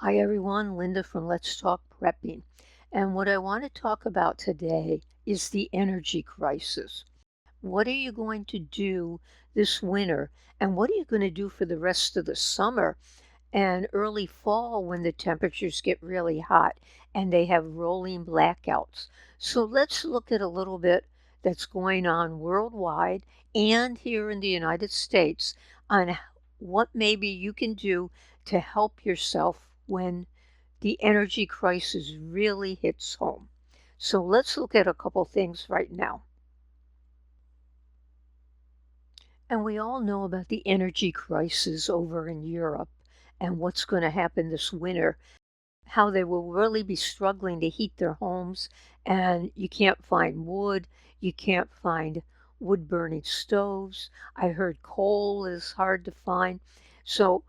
Hi everyone, Linda from Let's Talk Prepping. And what I want to talk about today is the energy crisis. What are you going to do this winter? And what are you going to do for the rest of the summer and early fall when the temperatures get really hot and they have rolling blackouts? So let's look at a little bit that's going on worldwide and here in the United States on what maybe you can do to help yourself when the energy crisis really hits home. So let's look at a couple things right now. And we all know about the energy crisis over in Europe and what's going to happen this winter, how they will really be struggling to heat their homes, and you can't find wood, you can't find wood burning stoves. I heard coal is hard to find. So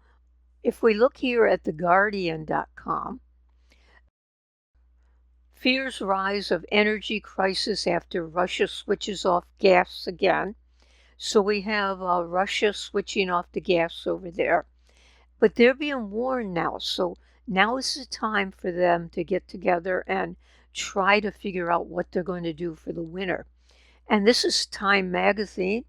if we look here at theguardian.com, fears rise of energy crisis after Russia switches off gas again. So we have Russia switching off the gas over there. But they're being warned now. So now is the time for them to get together and try to figure out what they're going to do for the winter. And this is Time Magazine,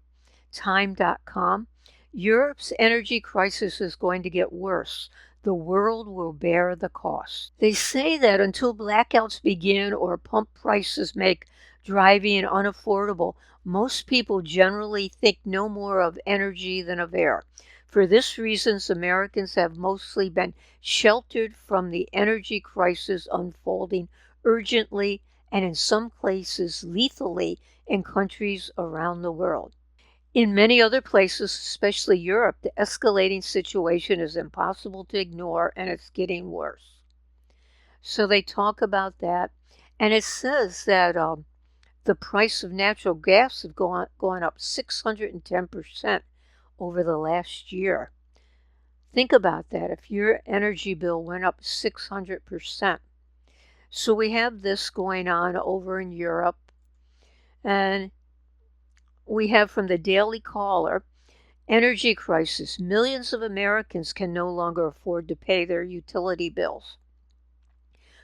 time.com. Europe's energy crisis is going to get worse. The world will bear the cost. They say that until blackouts begin or pump prices make driving unaffordable, most people generally think no more of energy than of air. For this reason, Americans have mostly been sheltered from the energy crisis unfolding urgently and in some places lethally in countries around the world. In many other places, especially Europe, the escalating situation is impossible to ignore and it's getting worse. So they talk about that, and it says that the price of natural gas has gone up 610% over the last year. Think about that, if your energy bill went up 600%. So we have this going on over in Europe, and we have from the Daily Caller, energy crisis. Millions of Americans can no longer afford to pay their utility bills.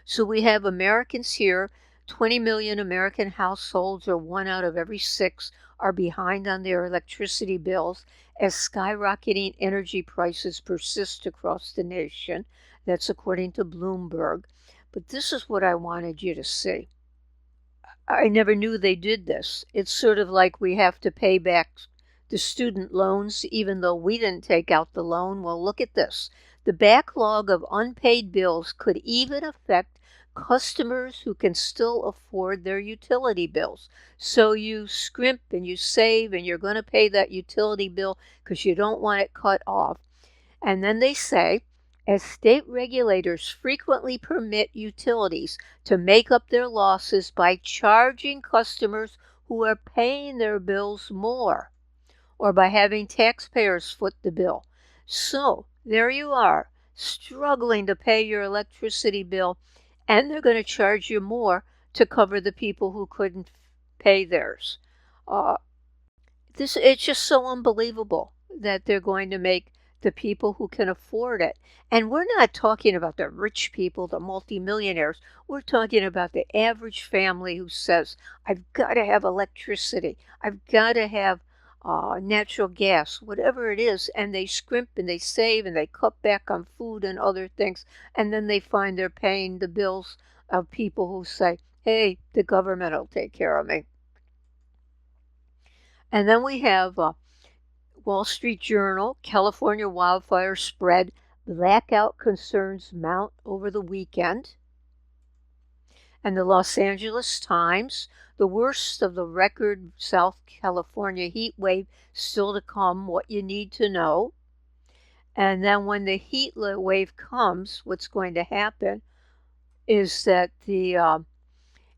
So we have Americans here, 20 million American households, or 1 out of every 6, are behind on their electricity bills as skyrocketing energy prices persist across the nation. That's according to Bloomberg. But this is what I wanted you to see. I never knew they did this. It's sort of like we have to pay back the student loans even though we didn't take out the loan. Well, look at this. The backlog of unpaid bills could even affect customers who can still afford their utility bills. So you scrimp and you save and you're going to pay that utility bill because you don't want it cut off. And then they say, as state regulators frequently permit utilities to make up their losses by charging customers who are paying their bills more, or by having taxpayers foot the bill. So there you are, struggling to pay your electricity bill, and they're going to charge you more to cover the people who couldn't pay theirs. It's just so unbelievable that they're going to make the people who can afford it. And we're not talking about the rich people, the multimillionaires. We're talking about the average family who says, I've got to have electricity. I've got to have natural gas, whatever it is. And they scrimp and they save and they cut back on food and other things. And then they find they're paying the bills of people who say, hey, the government will take care of me. And then we have Wall Street Journal, California wildfire spread, blackout concerns mount over the weekend. And the Los Angeles Times, the worst of the record South California heat wave still to come, what you need to know. And then when the heat wave comes, what's going to happen is that the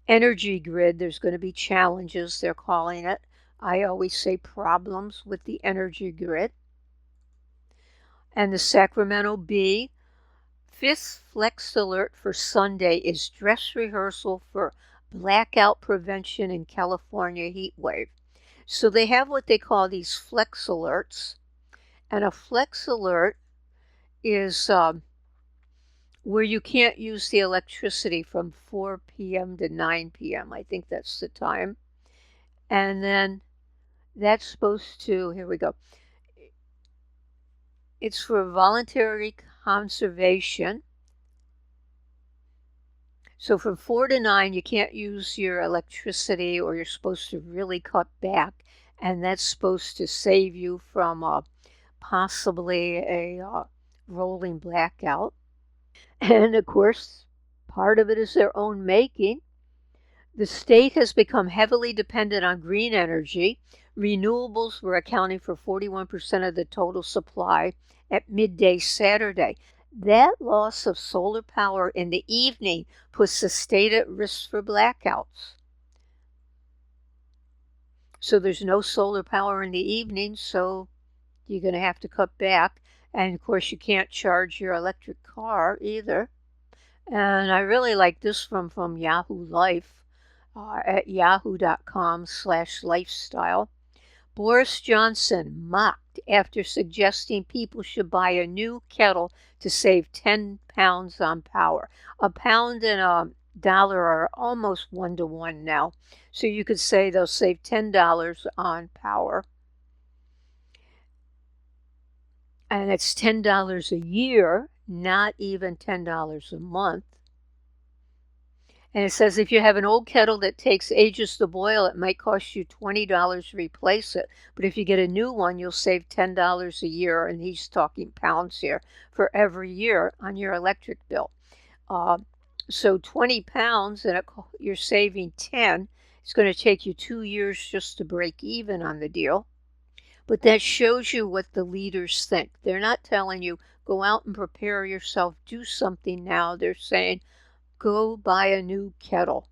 energy grid, there's going to be challenges, they're calling it. I always say problems with the energy grid. And the Sacramento Bee, 5th flex alert for Sunday is dress rehearsal for blackout prevention in California heat wave. So they have what they call these flex alerts. And a flex alert is where you can't use the electricity from 4 p.m. to 9 p.m. I think that's the time. And then that's supposed to, here we go. It's for voluntary conservation. So from 4 to 9, you can't use your electricity, or you're supposed to really cut back. And that's supposed to save you from possibly a rolling blackout. And of course, part of it is their own making. The state has become heavily dependent on green energy. Renewables were accounting for 41% of the total supply at midday Saturday. That loss of solar power in the evening puts the state at risk for blackouts. So there's no solar power in the evening, so you're going to have to cut back. And of course, you can't charge your electric car either. And I really like this from Yahoo Life. At yahoo.com/lifestyle. Boris Johnson mocked after suggesting people should buy a new kettle to save 10 pounds on power. A pound and a dollar are almost 1 to 1 now. So you could say they'll save $10 on power. And it's $10 a year, not even $10 a month. And it says if you have an old kettle that takes ages to boil, it might cost you $20 to replace it. But if you get a new one, you'll save $10 a year, and he's talking pounds here, for every year on your electric bill. So 20 pounds, and you're saving 10. It's going to take you 2 years just to break even on the deal. But that shows you what the leaders think. They're not telling you, go out and prepare yourself, do something now. They're saying, go buy a new kettle.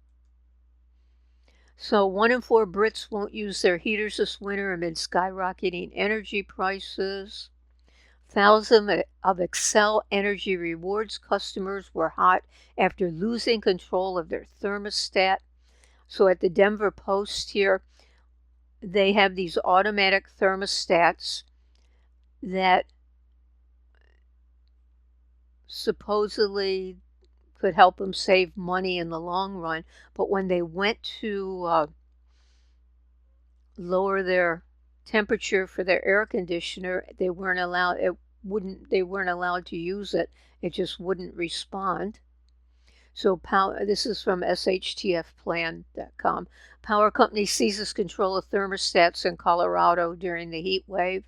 So 1 in 4 Brits won't use their heaters this winter amid skyrocketing energy prices. Thousands of Excel Energy Rewards customers were hot after losing control of their thermostat. So at the Denver Post here, they have these automatic thermostats that supposedly could help them save money in the long run. But when they went to lower their temperature for their air conditioner, they weren't allowed. They weren't allowed to use it. It just wouldn't respond. So this is from shtfplan.com. Power company seizes control of thermostats in Colorado during the heat wave.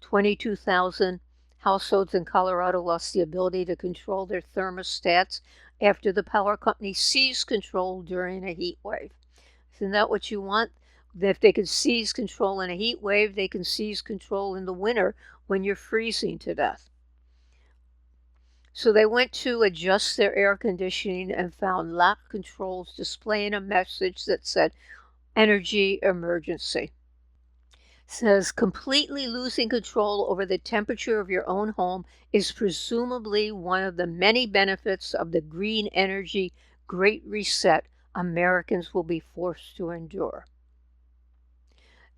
22,000 households in Colorado lost the ability to control their thermostats after the power company seized control during a heat wave. Isn't that what you want? If they could seize control in a heat wave, they can seize control in the winter when you're freezing to death. So they went to adjust their air conditioning and found lock controls displaying a message that said energy emergency. Says completely losing control over the temperature of your own home is presumably one of the many benefits of the green energy Great Reset Americans will be forced to endure.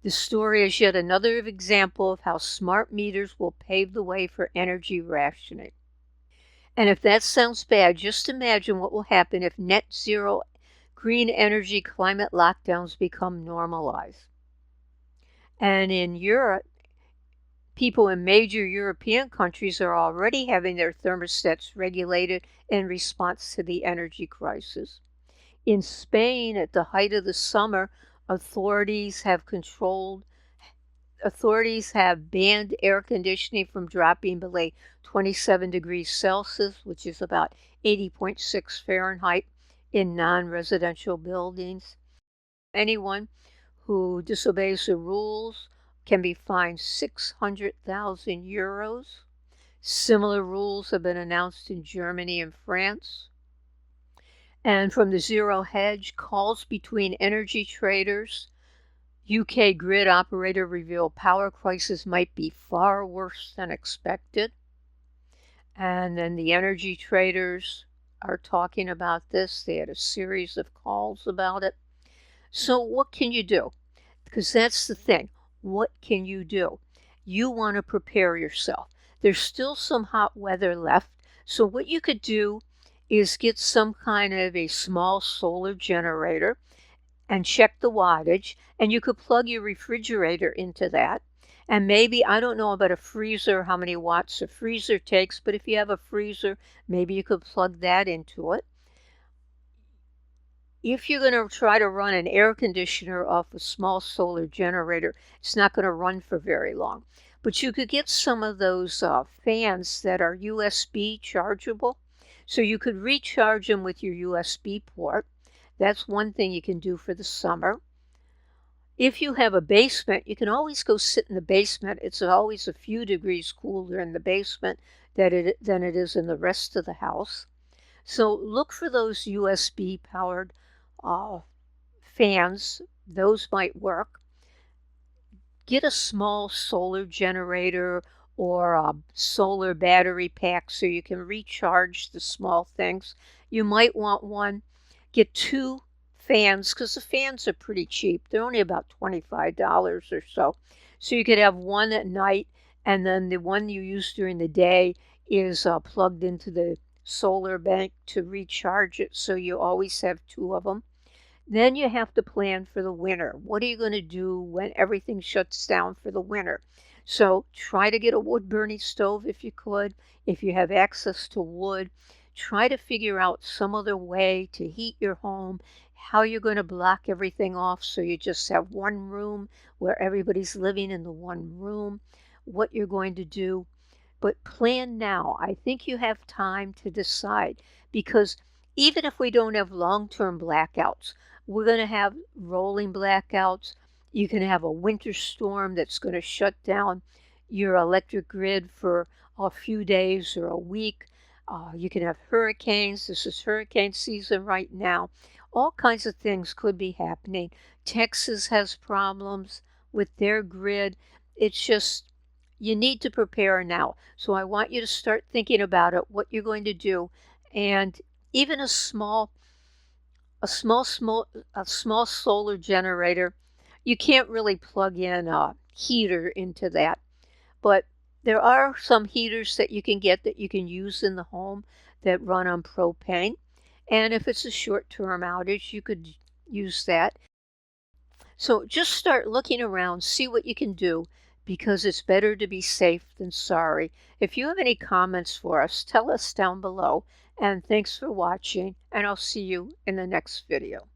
The story is yet another example of how smart meters will pave the way for energy rationing. And if that sounds bad, just imagine what will happen if net zero green energy climate lockdowns become normalized. And in Europe, people in major European countries are already having their thermostats regulated in response to the energy crisis. In Spain, at the height of the summer, authorities have banned air conditioning from dropping below 27 degrees Celsius, which is about 80.6 Fahrenheit, in non-residential buildings. Anyone who disobeys the rules can be fined 600,000 euros. Similar rules have been announced in Germany and France. And from the Zero Hedge, calls between energy traders, UK grid operator revealed power crisis might be far worse than expected. And then the energy traders are talking about this. They had a series of calls about it. So what can you do? Because that's the thing. What can you do? You want to prepare yourself. There's still some hot weather left. So what you could do is get some kind of a small solar generator and check the wattage, and you could plug your refrigerator into that. And maybe, I don't know about a freezer, how many watts a freezer takes, but if you have a freezer, maybe you could plug that into it. If you're going to try to run an air conditioner off a small solar generator, it's not going to run for very long. But you could get some of those fans that are USB chargeable. So you could recharge them with your USB port. That's one thing you can do for the summer. If you have a basement, you can always go sit in the basement. It's always a few degrees cooler in the basement than it is in the rest of the house. So look for those USB powered fans. Those might work. Get a small solar generator or a solar battery pack so you can recharge the small things. You might want one. Get 2 fans, because the fans are pretty cheap. They're only about $25 or so. So you could have one at night, and then the one you use during the day is plugged into the solar bank to recharge it, so you always have 2 of them. Then you have to plan for the winter. What are you going to do when everything shuts down for the winter? So try to get a wood-burning stove if you could. If you have access to wood, try to figure out some other way to heat your home, how you're going to block everything off so you just have one room where everybody's living in the one room, what you're going to do. But plan now. I think you have time to decide, because even if we don't have long-term blackouts, we're going to have rolling blackouts. You can have a winter storm that's going to shut down your electric grid for a few days or a week. You can have hurricanes. This is hurricane season right now. All kinds of things could be happening. Texas has problems with their grid. It's just, you need to prepare now. So I want you to start thinking about it, what you're going to do. And even a small solar generator, you can't really plug in a heater into that. But there are some heaters that you can get that you can use in the home that run on propane. And if it's a short-term outage, you could use that. So just start looking around, see what you can do, because it's better to be safe than sorry. If you have any comments for us, tell us down below. And thanks for watching, and I'll see you in the next video.